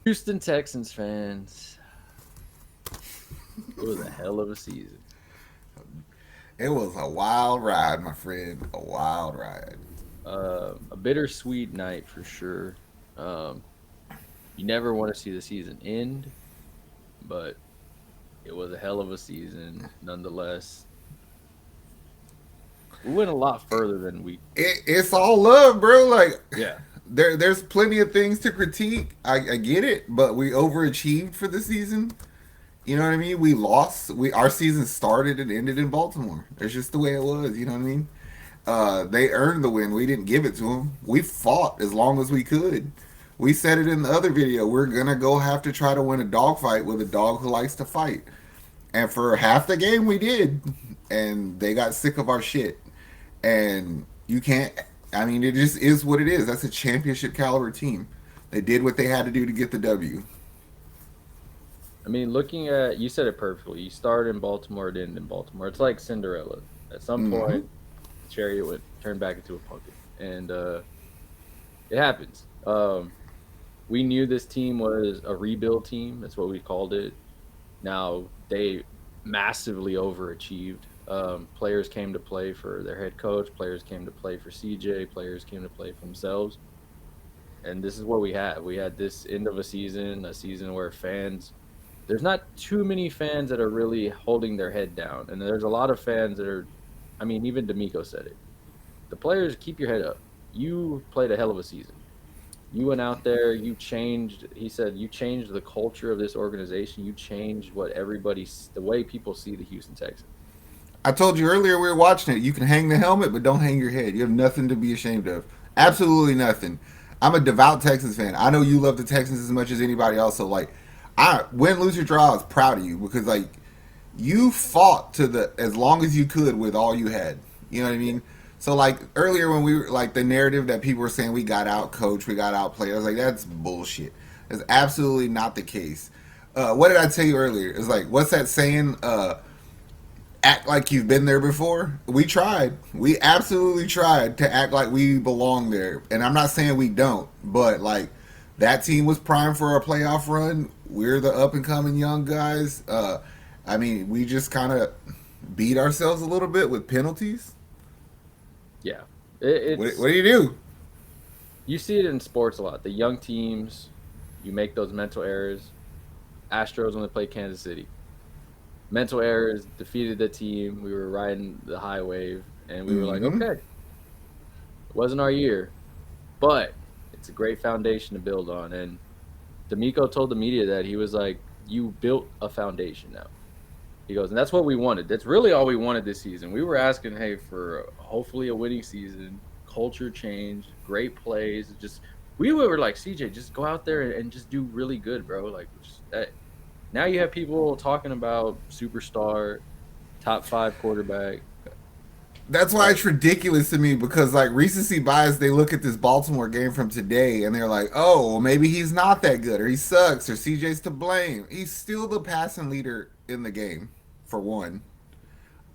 Houston Texans fans, it was a hell of a season. It was a wild ride, my friend. A wild ride. A bittersweet night for sure. Um, you never want to see the season end, but it was a hell of a season nonetheless. We went a lot further than we. It's all love, bro. Like Yeah, there's plenty of things to critique. I get it, but we overachieved for the season. You know what I mean? We lost. Our season started and ended in Baltimore. It's just the way it was. You know what I mean? They earned the win. We didn't give it to them. We fought as long as we could. We said it in the other video. We're gonna go have to try to win a dogfight with a dog who likes to fight. And for half the game, we did. And they got sick of our shit. And you can't. I mean, it just is what it is. That's a championship caliber team. They did what they had to do to get the W. I mean, looking at you said it perfectly. You start in Baltimore, it ended in Baltimore. It's like Cinderella. At some Mm-hmm. point, the chariot would turn back into a pumpkin, and it happens. We knew this team was a rebuild team. That's what we called it. Now they massively overachieved. Players came to play for their head coach. Players came to play for CJ. Players came to play for themselves. And this is what we had. We had this end of a season where fans. There's not too many fans that are really holding their head down, and there's a lot of fans that are. I mean, even DeMeco said it. The players, keep your head up. You played a hell of a season. You went out there, you changed. He said you changed the culture of this organization. You changed what the way people see the Houston Texans. I told you earlier we were watching it. You can hang the helmet, but don't hang your head. You have nothing to be ashamed of. Yep. Absolutely nothing. I'm a devout Texans fan. I know you love the Texans as much as anybody else. So like, I win, lose, or draw, I was proud of you because like you fought to the as long as you could with all you had. You know what I Yeah. mean? So like earlier when we were like the narrative that people were saying we got out coached, we got outplayed. I was like, that's bullshit. That's absolutely not the case. What did I tell you earlier? It's like, what's that saying? Act like you've been there before. We tried. We absolutely tried to act like we belong there. And I'm not saying we don't, but like that team was primed for a playoff run. We're the up and coming young guys. I mean, we just kind of beat ourselves a little bit with penalties. Yeah. What It's do you do? you see it in sports a lot. The young teams, you make those mental errors. Astros when they play Kansas City, mental errors defeated the team. We were riding the high wave, and we were like, Mm-hmm. okay, it wasn't our year, but it's a great foundation to build on. And D'Amico told the media that he was like, you built a foundation now. He goes, and that's what we wanted. That's really all we wanted this season. We were asking, hey, for hopefully a winning season, culture change, great plays. Just we were like, CJ, just go out there and just do really good, bro. Like just that. Now you have people talking about superstar, top five quarterback. That's why Like, it's ridiculous to me because like recency bias, they look at this Baltimore game from today and they're like, oh, well, maybe he's not that good or he sucks or CJ's to blame. He's still the passing leader in the game, for one.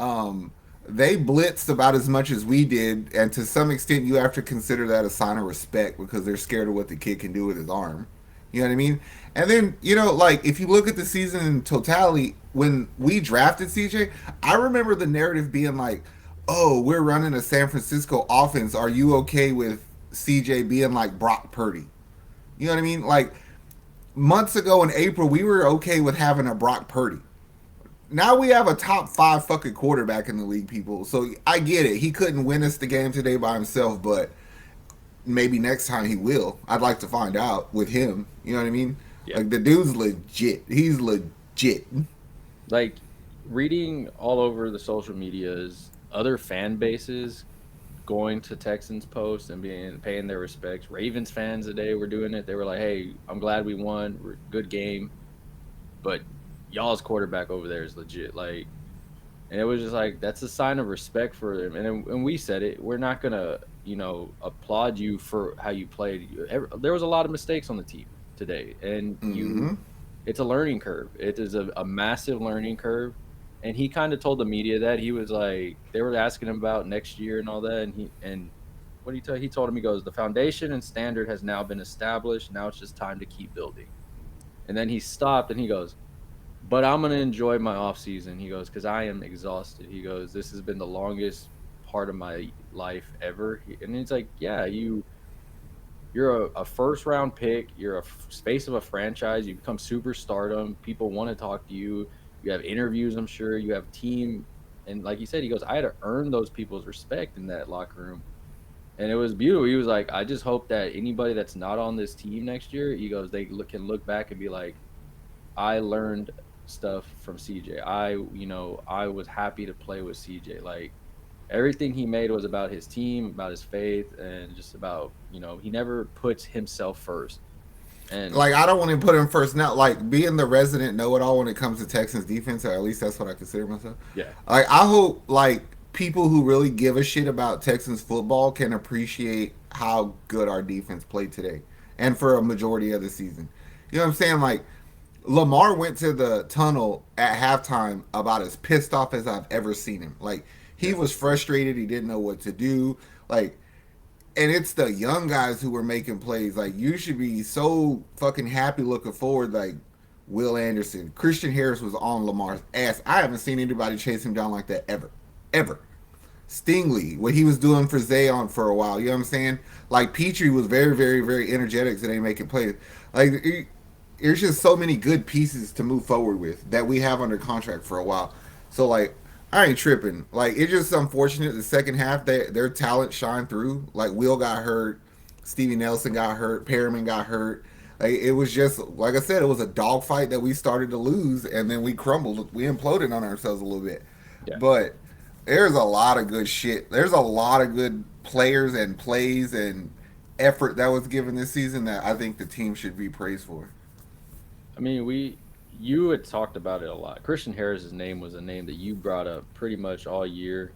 Um, they blitzed about as much as we did, and to some extent, you have to consider that a sign of respect because they're scared of what the kid can do with his arm. You know what I mean? And then, like if you look at the season in totality, when we drafted CJ, I remember the narrative being like, oh, we're running a San Francisco offense. Are you okay with CJ being like Brock Purdy? You know what I mean? Like months ago in April, we were okay with having a Brock Purdy. Now we have a top five fucking quarterback in the league, people. So I get it. He couldn't win us the game today by himself, but maybe next time he will. I'd like to find out with him. You know what I mean? yeah, Like the dude's legit. He's legit. like reading all over the social medias, other fan bases going to Texans posts and being paying their respects. Ravens fans today were doing it. They were like, "Hey, I'm glad we won. Good game, but y'all's quarterback over there is legit." Like, and it was just like that's a sign of respect for them. And we said it. We're not gonna, applaud you for how you played. There was a lot of mistakes on the team today, and Mm-hmm. it's a learning curve. It is a massive learning curve. And he kind of told the media that he was like they were asking him about next year and all that, and what he told him, he goes, the foundation and standard has now been established. Now it's just time to keep building. And then he stopped and he goes, but I'm gonna enjoy my off season. He goes, because I am exhausted. He goes, this has been the longest part of my life ever. And it's like, yeah, you're a first round pick. You're a space of a franchise. You become superstardom. People want to talk to you. You have interviews, I'm sure. You have team. And like you said, he goes, I had to earn those people's respect in that locker room. And it was beautiful. He was like, I just hope that anybody that's not on this team next year, he goes, can look back and be like, I learned stuff from CJ. I was happy to play with CJ. Like everything he made was about his team, about his faith, and just about, he never puts himself first. And Like I don't want to put him first now. Like being the resident know-it-all when it comes to Texans defense, or at least that's what I consider myself. yeah, Like I hope like people who really give a shit about Texans football can appreciate how good our defense played today, and for a majority of the season. You know what I'm saying? Like Lamar went to the tunnel at halftime about as pissed off as I've ever seen him. Like he yeah, was frustrated. He didn't know what to do. Like, and it's the young guys who were making plays. Like you should be so fucking happy looking forward. Like Will Anderson, Christian Harris was on Lamar's ass. I haven't seen anybody chase him down like that ever, ever. Stingley, what he was doing for Zayon for a while. You know what I'm saying? Like Petrie was very, very, very energetic today making plays. Like there's just so many good pieces to move forward with that we have under contract for a while. So like I ain't tripping. Like it's just unfortunate the second half their talent shined through. Like Will got hurt, Stevie Nelson got hurt, Perriman got hurt. Like it was just like I said, it was a dogfight that we started to lose, and then we crumbled. We imploded on ourselves a little bit. yeah. But there's a lot of good shit. There's a lot of good players and plays and effort that was given this season that I think the team should be praised for. I mean, you had talked about it a lot. Christian Harris's name was a name that you brought up pretty much all year.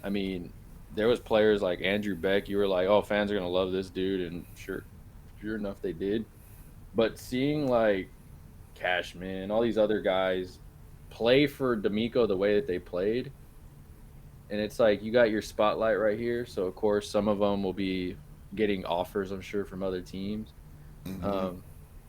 I mean, there was players like Andrew Beck. You were like, oh, fans are gonna love this dude, and sure enough, they did. But seeing like Cashman, all these other guys play for DeMeco the way that they played, and it's like you got your spotlight right here. So of course, some of them will be getting offers, I'm sure, from other teams. Mm-hmm. Um,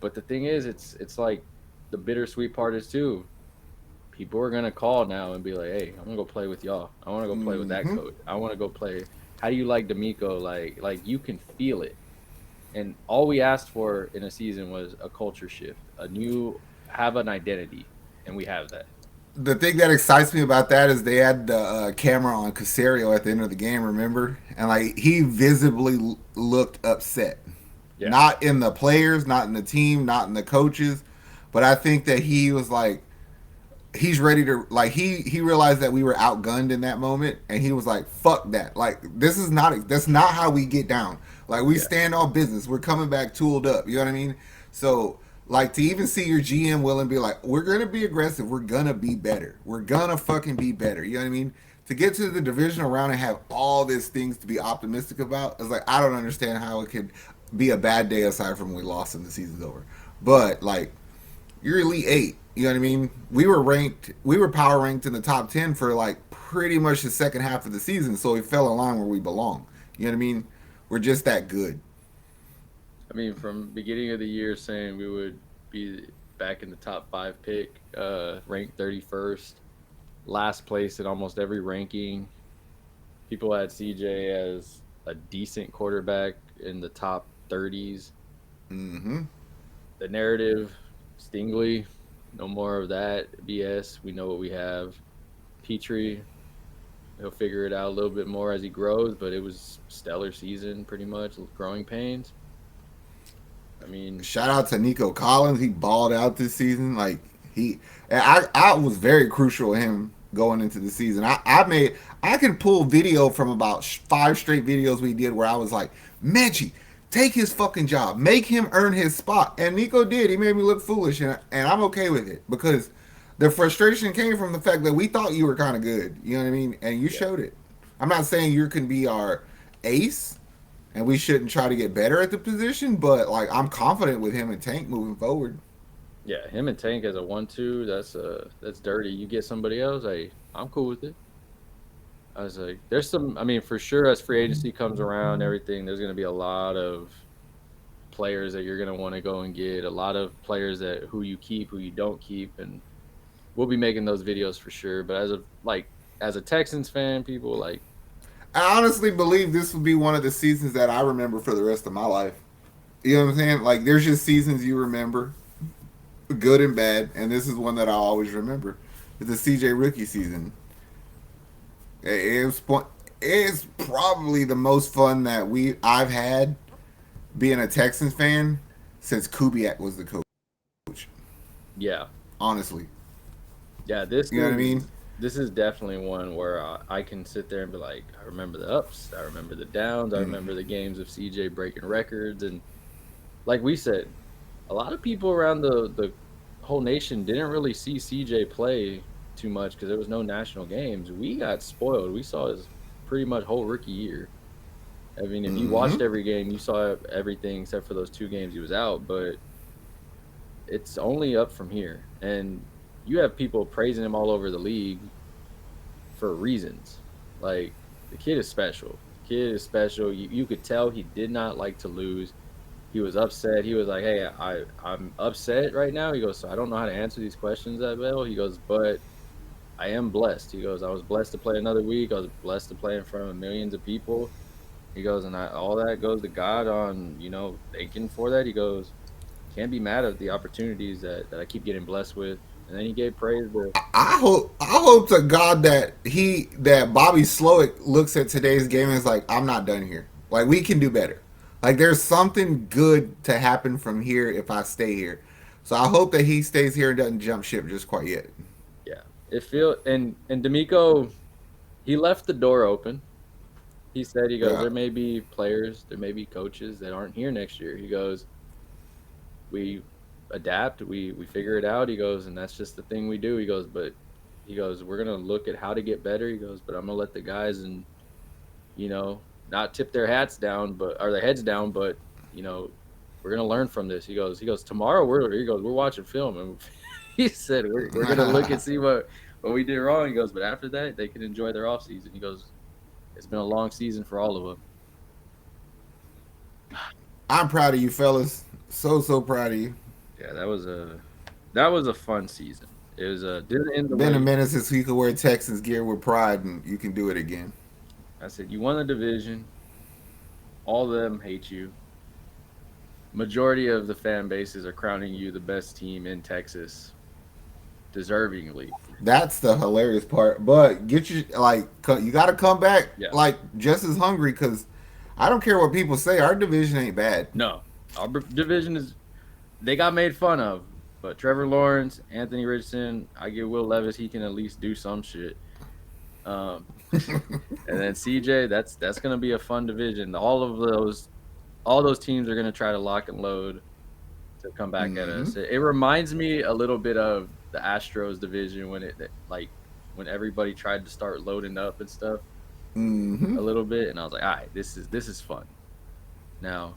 but the thing is, it's like the bittersweet part is too. People are gonna call now and be like, "Hey, I'm gonna go play with y'all. I want to go play with that Mm-hmm. coach. I want to go play. How do you like D'Amico? Like you can feel it." And all we asked for in a season was a culture shift, have an identity, and we have that. The thing that excites me about that is they had the camera on Casario at the end of the game, remember? And like he visibly looked upset. Yeah, Not in the players, not in the team, not in the coaches, but I think that he was like he's ready to like he realized that we were outgunned in that moment, and he was like fuck that, like that's not how we get down, like we yeah, stand on business, we're coming back tooled up, you know what I mean? So like to even see your GM willing to be like we're gonna be aggressive, we're gonna be better, we're gonna fucking be better, you know what I mean? To get to the divisional round and have all these things to be optimistic about is like I don't understand how it could be a bad day aside from when we lost and the season's over. But like you're Elite Eight. You know what I mean? We were power ranked in the top 10 for like pretty much the second half of the season, so we fell in line where we belong. You know what I mean? We're just that good. I mean, from beginning of the year saying we would be back in the top five pick, ranked 31st, last place in almost every ranking. People had CJ as a decent quarterback in the top 30s. Mm-hmm. The narrative, Stingley, no more of that BS. We know what we have. Petrie, he'll figure it out a little bit more as he grows, but it was stellar season pretty much, growing pains. I mean, Shout out to Nico Collins. He balled out this season. Like I was very crucial in him going into the season. I can pull video from about five straight videos we did where I was like, Menchie, take his fucking job, make him earn his spot, and Nico did. He made me look foolish, and I'm okay with it because the frustration came from the fact that we thought you were kind of good. You know what I mean? And you yeah, showed it. I'm not saying you can be our ace, and we shouldn't try to get better at the position. But like, I'm confident with him and Tank moving forward. yeah, him and Tank as a 1-2, that's dirty. You get somebody else, hey, I'm cool with it. I was like, there's some. I mean, for sure, as free agency comes around, everything, there's going to be a lot of players that you're gonna want to go and get, a lot of players that who you keep, who you don't keep, and we'll be making those videos for sure. But as a Texans fan, people like I honestly believe this will be one of the seasons that I remember for the rest of my life. You know what I'm saying? Like, there's just seasons you remember, good and bad, and this is one that I always remember. It's the CJ rookie season. It was it's probably the most fun that I've had being a Texans fan since Kubiak was the coach. yeah, Honestly, yeah. This you know what I mean? this is definitely one where I can sit there and be like, I remember the ups, I remember the downs, I Mm. remember the games of CJ breaking records, and like we said, a lot of people around the whole nation didn't really see CJ play too much because there was no national games. We got spoiled. We saw his pretty much whole rookie year. I mean, if you Mm-hmm. watched every game, you saw everything except for those 2 games he was out. But it's only up from here, and you have people praising him all over the league for reasons. Like the kid is special. The kid is special. You could tell he did not like to lose. He was upset. He was like, "Hey, I'm upset right now." He goes, "So I don't know how to answer these questions that well." He goes, "But I am blessed." He goes, "I was blessed to play another week. I was blessed to play in front of millions of people." He goes, "And all that goes to God on thanking for that." He goes, "Can't be mad at the opportunities that I keep getting blessed with." And then he gave praise to I hope to God that Bobby Slowick looks at today's game and is like, I'm not done here. Like, we can do better. Like, there's something good to happen from here if I stay here. So I hope that he stays here and doesn't jump ship just quite yet. yeah. It feel and DeMeco, he left the door open. He said, he goes, Yeah. there may be players, there may be coaches that aren't here next year. He goes, we adapt, we figure it out. He goes, and that's just the thing we do. He goes, but he goes, we're gonna look at how to get better. He goes, but I'm gonna let the guys and you know not tip their hats down, but or their heads down, but you know we're gonna learn from this. He goes tomorrow we're watching film, and he said we're gonna look and see what we did wrong. He goes, but after that they can enjoy their off season. He goes, it's been a long season for all of them. I'm proud of you, fellas. So proud of you. Yeah, that was a fun season. It was didn't end the Been a way minute since we could wear Texans gear with pride, and you can do it again. I said. You won the division. All of them hate you. Majority of the fan bases are crowning you the best team in Texas, deservingly. That's the hilarious part. But get you you got to come back Yeah. like just as hungry because I don't care what people say. Our division ain't bad. No, our division is they got made fun of, but Trevor Lawrence, Anthony Richardson, I give Will Levis, he can at least do some shit. Um, and then CJ, that's gonna be a fun division. All those teams are gonna try to lock and load to come back at Mm-hmm. us. It reminds me a little bit of the Astros division when when everybody tried to start loading up and stuff Mm-hmm. a little bit, and I was like, all right, this is fun. Now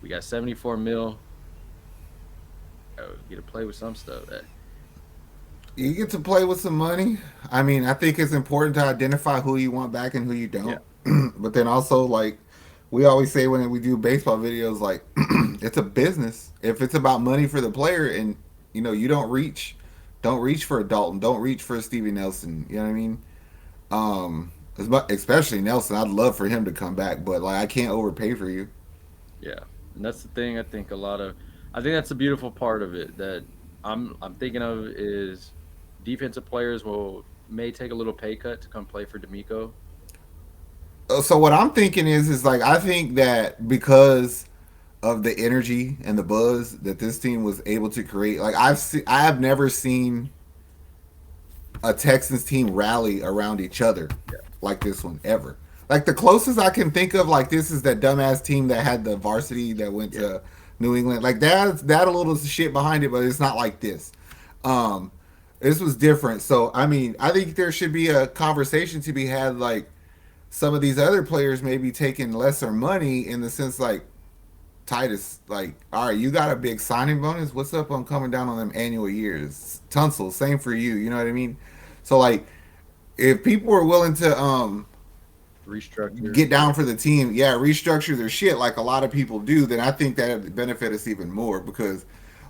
we got 74 mil. Get to play with some stuff. You get to play with some money. I mean, I think it's important to identify who you want back and who you Yeah, don't. But then also, like we always say when we do baseball videos, like it's a business. If it's about money for the player, and you don't reach for a Dalton, don't reach for a Stevie Nelson. You know what I mean? Especially Nelson, I'd love for him to come back, but like I can't overpay for you. yeah, and that's the thing. I think that's the beautiful part of it that I'm thinking of is defensive players will may take a little pay cut to come play for DeMeco. So what I'm thinking is like I think that because of the energy and the buzz that this team was able to create, like I have never seen a Texans team rally around each other Yeah, like this one ever. Like the closest I can think of like this is that dumbass team that had the varsity that went yeah, to New England. Like that a little shit behind it, but it's not like this. Um, this was different. So I mean, I think there should be a conversation to be had like some of these other players may be taking lesser money in the sense like Titus, like, all right, you got a big signing bonus. What's up on coming down on them annual years? Tunsil, same for you. You know what I mean? So like, if people are willing to restructure. get down for the team, restructure their shit like a lot of people do, then I think that would benefit us even more because,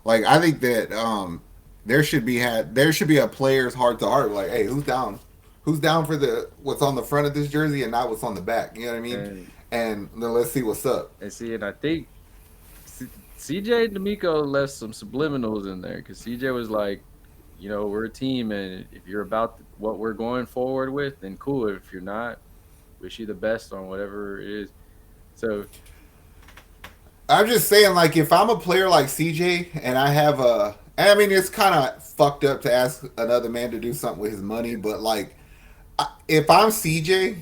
like, I think that there should be a player's heart to heart, like, hey, who's down for the what's on the front of this jersey and not what's on the back, you know what I mean? And then let's see what's up. And I think CJ and DeMeco left some subliminals in there because CJ was like, we're a team, and if you're about what we're going forward with, then cool. If you're not, wish you the best on whatever it is. So I'm just saying, like, if I'm a player like CJ and I mean, it's kind of fucked up to ask another man to do something with his money, but like, if I'm CJ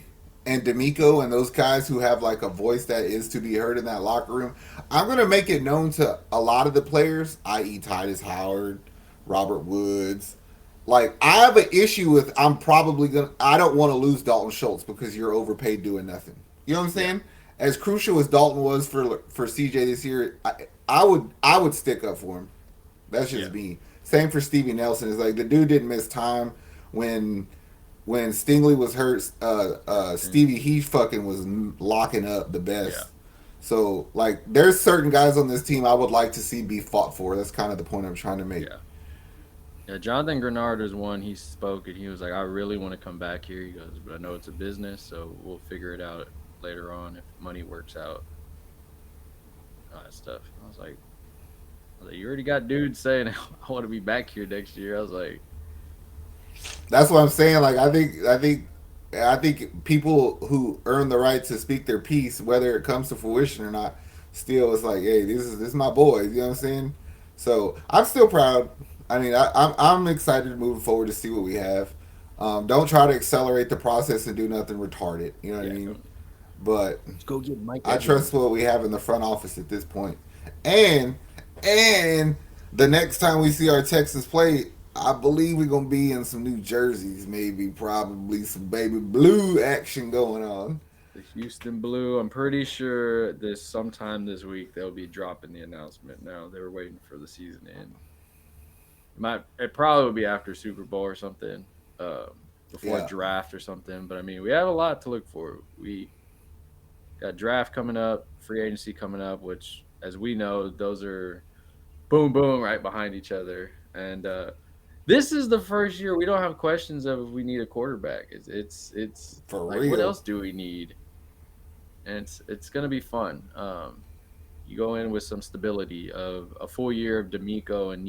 and DeMeco and those guys who have like a voice that is to be heard in that locker room, I'm gonna make it known to a lot of the players, i.e., Titus Howard, Robert Woods. Like, I have an issue with I don't want to lose Dalton Schultz because you're overpaid doing nothing. You know what I'm saying? Yeah. As crucial as Dalton was for CJ this year, I would stick up for him. That's just me. Same for Stevie Nelson. It's like the dude didn't miss time when Stingley was hurt. Stevie, he fucking was locking up the best. Yeah. So, like, there's certain guys on this team I would like to see be fought for. That's kind of the point I'm trying to make. Yeah, Jonathan Grenard is one. He spoke and he was like, I really want to come back here. He goes, but I know it's a business, so we'll figure it out later on if money works out. All that stuff. I was like, you already got dudes saying, I want to be back here next year. I was like, that's what I'm saying. Like, I think people who earn the right to speak their piece, whether it comes to fruition or not, still it's like, hey, this is my boys. You know what I'm saying? So I'm still proud. I mean, I'm excited moving forward to see what we have. Don't try to accelerate the process and do nothing retarded. You know what I mean? But let's go get Mike. I trust what we have in the front office at this point. And the next time we see our Texans play, I believe we're going to be in some new jerseys, probably some baby blue action going on. The Houston Blue, I'm pretty sure sometime this week they'll be dropping the announcement now. They were waiting for the season to end. It probably will be after Super Bowl or something, before draft or something. But, I mean, we have a lot to look for. We got draft coming up, free agency coming up, which, as we know, those are boom, boom, right behind each other. And this is the first year we don't have questions of if we need a quarterback. It's for like, real. What else do we need? And it's going to be fun. You go in with some stability of a full year of DeMeco and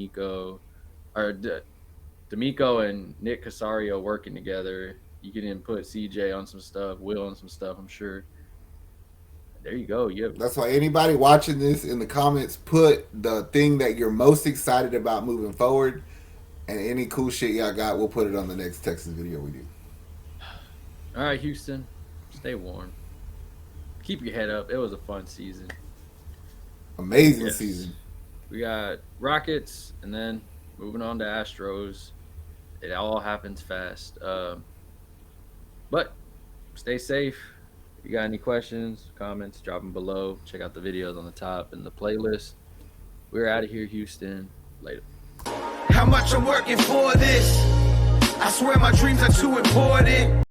DeMeco and Nick Casario working together. You can then put CJ on some stuff, Will on some stuff, I'm sure. There you go. That's why anybody watching this in the comments, put the thing that you're most excited about moving forward, and any cool shit y'all got, we'll put it on the next Texas video we do. All right, Houston, stay warm. Keep your head up. It was a fun season. Amazing season. We got Rockets, and then moving on to Astros. It all happens fast. But stay safe. If you got any questions, comments, drop them below. Check out the videos on the top and the playlist. We're out of here, Houston. Later. How much I'm working for this? I swear my dreams are too important.